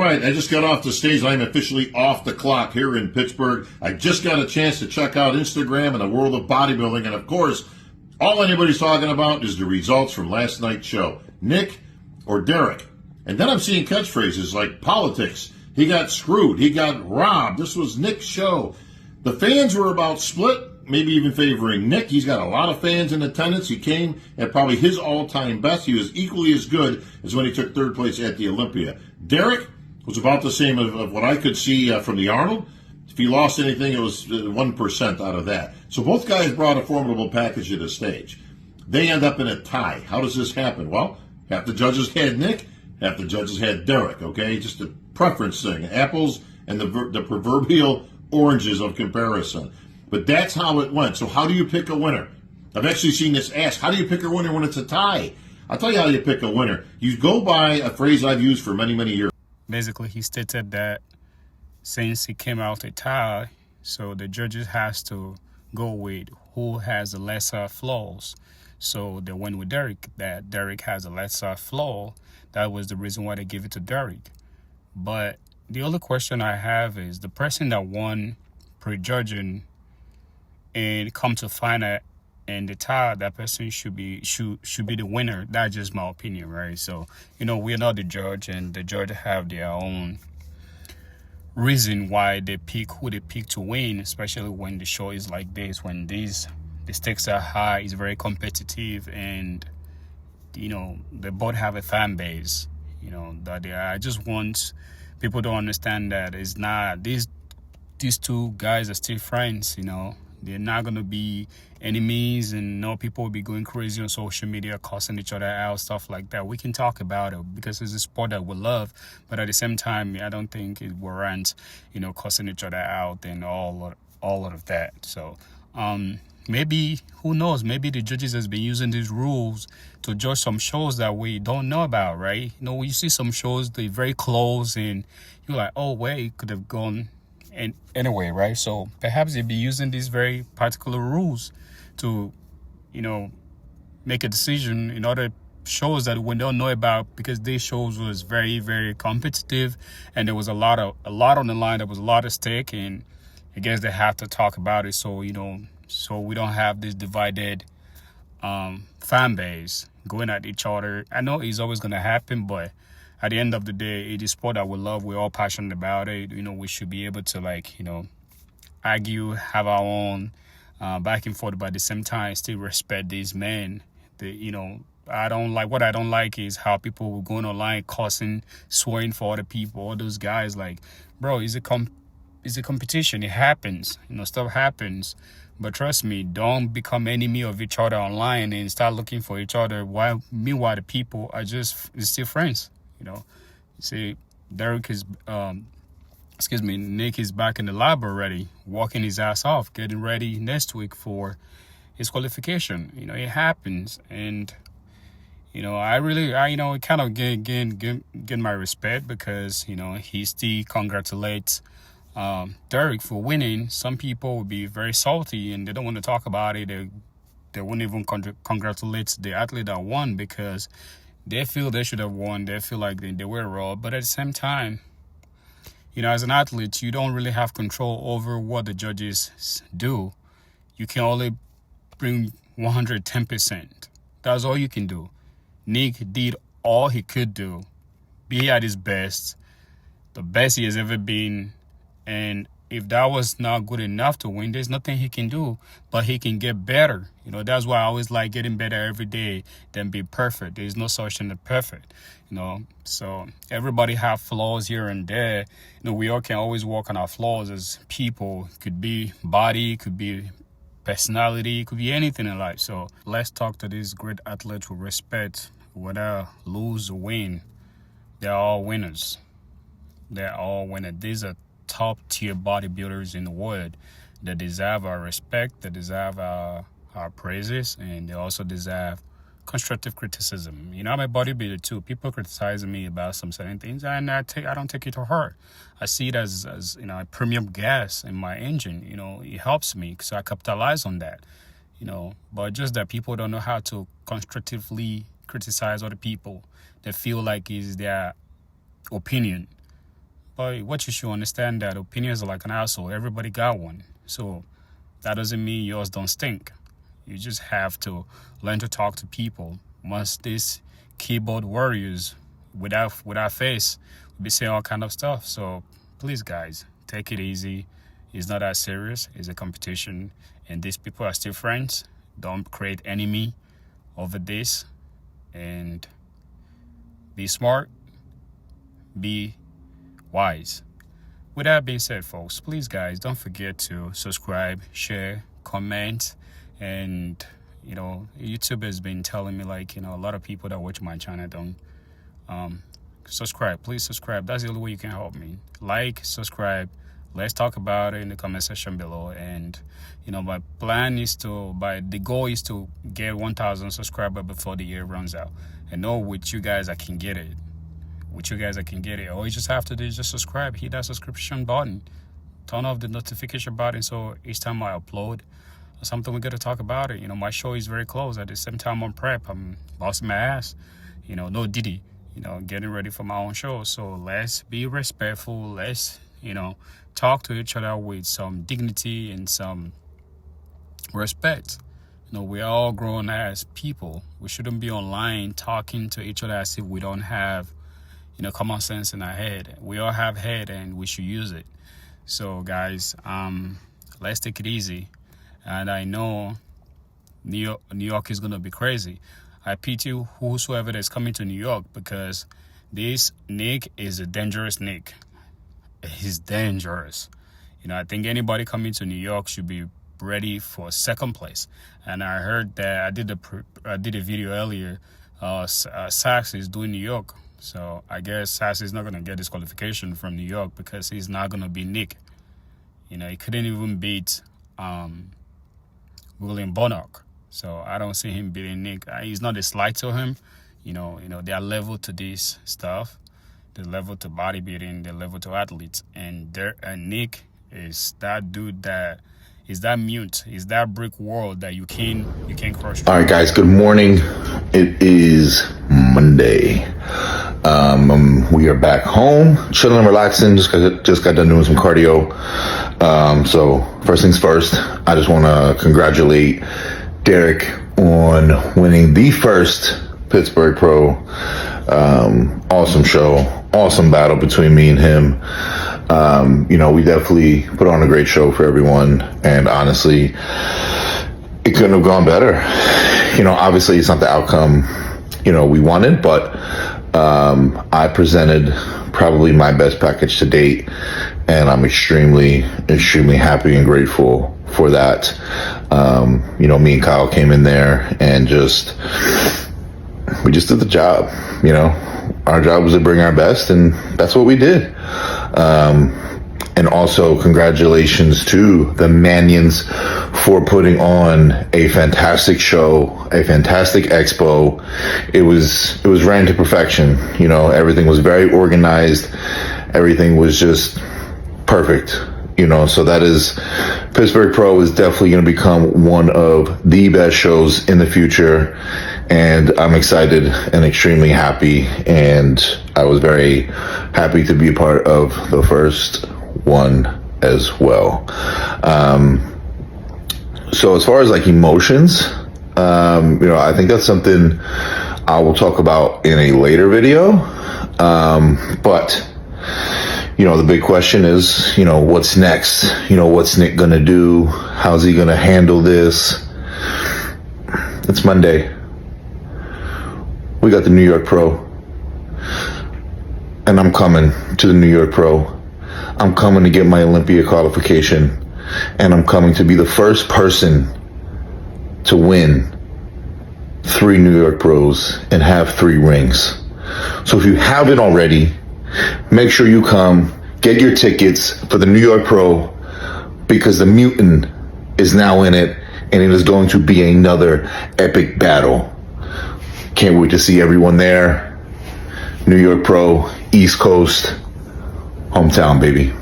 All right, I just got off the stage. I'm officially off the clock here in Pittsburgh. I just got a chance to check out Instagram and the world of bodybuilding. And of course, all anybody's talking about is the results from last night's show. Nick or Derek. And then I'm seeing catchphrases like politics. He got screwed. He got robbed. This was Nick's show. The fans were about split, maybe even favoring Nick. He's got a lot of fans in attendance. He came at probably his all-time best. He was equally as good as when he took third place at the Olympia. Derek was about the same of what I could see from the Arnold. If he lost anything, it was 1% out of that. So both guys brought a formidable package to the stage. They end up in a tie. How does this happen? Well, half the judges had Nick, half the judges had Derek, okay? Just a preference thing. Apples and the proverbial oranges of comparison. But that's how it went. So how do you pick a winner? I've actually seen this asked. How do you pick a winner when it's a tie? I'll tell you how you pick a winner. You go by a phrase I've used for many, many years. Basically, he stated that since he came out a tie, so the judges has to go with who has the lesser flaws. So they went with Derek, that Derek has a lesser flaw. That was the reason why they gave it to Derek. But the other question I have is the person that won prejudging and come to find out and the tie, that person should be the winner. That's just my opinion, right? So, we're not the judge, and the judge have their own reason why they pick who they pick to win, especially when the show is like this, when the stakes are high, it's very competitive, and they both have a fan base. I just want people to understand that it's not these two guys are still friends. They're not going to be enemies, and people will be going crazy on social media, cussing each other out, stuff like that. We can talk about it because it's a sport that we love, but at the same time, I don't think it warrants, cussing each other out and all of that. So, maybe, who knows, maybe the judges has been using these rules to judge some shows that we don't know about, right? When you see some shows, they're very close, and you're like, oh, wait, it could have gone and anyway, right? So perhaps they'd be using these very particular rules to, make a decision in other shows that we don't know about, because these shows was very, very competitive, and there was a lot on the line. There was a lot at stake, and I guess they have to talk about it. So so we don't have this divided fan base going at each other. I know it's always going to happen, but at the end of the day, it is sport that we love. We're all passionate about it. We should be able to argue, have our own back and forth, but at the same time, still respect these men. I don't like is how people were going online cussing, swearing for other people. All those guys, bro, it's a competition. It happens. Stuff happens. But trust me, don't become enemy of each other online and start looking for each other. Meanwhile, the people are still friends. You see, Nick is back in the lab already, walking his ass off, getting ready next week for his qualification. It happens, and I kind of get my respect, because he still congratulates Derek for winning. Some people would be very salty and they don't want to talk about it. They wouldn't even congratulate the athlete that won, because they feel they should have won. They feel like they were robbed. But at the same time, as an athlete, you don't really have control over what the judges do. You can only bring 110%. That's all you can do. Nick did all he could do. Be at his best, the best he has ever been. And if that was not good enough to win, there's nothing he can do, but he can get better. That's why I always like getting better every day than be perfect. There's no such thing as perfect, So everybody have flaws here and there. We all can always work on our flaws as people. Could be body, could be personality, could be anything in life. So let's talk to these great athletes with respect. Whether lose or win, they're all winners. They're all winners. These are top tier bodybuilders in the world that deserve our respect, that deserve our praises, and they also deserve constructive criticism. I'm a bodybuilder too. People criticizing me about some certain things, and I don't take it to heart. I see it as a premium gas in my engine. It helps me, so I capitalize on that. But just that people don't know how to constructively criticize other people. They feel like it's their opinion. But what you should understand that opinions are like an asshole. Everybody got one. So that doesn't mean yours don't stink. You just have to learn to talk to people. Once these keyboard warriors without face will be saying all kind of stuff. So please, guys, take it easy. It's not that serious. It's a competition, and these people are still friends. Don't create enemy over this, and be smart, be wise. With that being said, folks, please, guys, don't forget to subscribe, share, comment, and YouTube has been telling me, like, a lot of people that watch my channel don't subscribe. Please subscribe. That's the only way you can help me. Like, subscribe. Let's talk about it in the comment section below. And my plan is the goal is to get 1,000 subscribers before the year runs out. And know with you guys I can get it. All you just have to do is just subscribe. Hit that subscription button. Turn off the notification button so each time I upload something, we got to talk about it. My show is very close. At the same time, I'm prep. I'm bossing my ass. No Diddy. Getting ready for my own show. So let's be respectful. Let's talk to each other with some dignity and some respect. We're all grown as people. We shouldn't be online talking to each other as if we don't have common sense in our head. We all have head, and we should use it. So guys, let's take it easy. And I know New York is gonna be crazy. I pity whosoever that's coming to New York, because this Nick is a dangerous Nick. He's dangerous. I think anybody coming to New York should be ready for second place. And I heard that I did a video earlier. Sax is doing New York, so I guess Sax is not gonna get disqualification from New York because he's not gonna be Nick. He couldn't even beat William Bonnock. So I don't see him beating Nick. He's not a slight to him. They are level to this stuff. They're level to bodybuilding. They're level to athletes. And Nick is that dude that is that mute. Is that brick wall that you can't crush. All right, guys. Good morning. It is Monday. We are back home, chilling and relaxing. Just got done doing some cardio. So first things first, I just want to congratulate Derek on winning the first Pittsburgh Pro. Awesome show, awesome battle between me and him. We definitely put on a great show for everyone, and honestly, it couldn't have gone better. Obviously it's not the outcome we wanted, but I presented probably my best package to date, and I'm extremely happy and grateful for that. Me and Kyle came in there and we just did the job. Our job was to bring our best, and that's what we did. And also congratulations to the Manions for putting on a fantastic show, a fantastic expo. It was ran to perfection. Everything was very organized. Everything was just perfect. So that is, Pittsburgh Pro is definitely going to become one of the best shows in the future. And I'm excited and extremely happy. And I was very happy to be a part of the first one as well. So as far as like emotions, I think that's something I will talk about in a later video. But the big question is, what's next? What's Nick gonna do? How's he gonna handle this? It's Monday. We got the New York Pro. And I'm coming to the New York Pro. I'm coming to get my Olympia qualification. And I'm coming to be the first person to win 3 New York Pros and have 3 rings. So if you haven't already, make sure you come, get your tickets for the New York Pro, because the Mutant is now in it, and it is going to be another epic battle. Can't wait to see everyone there. New York Pro, East Coast, hometown, baby.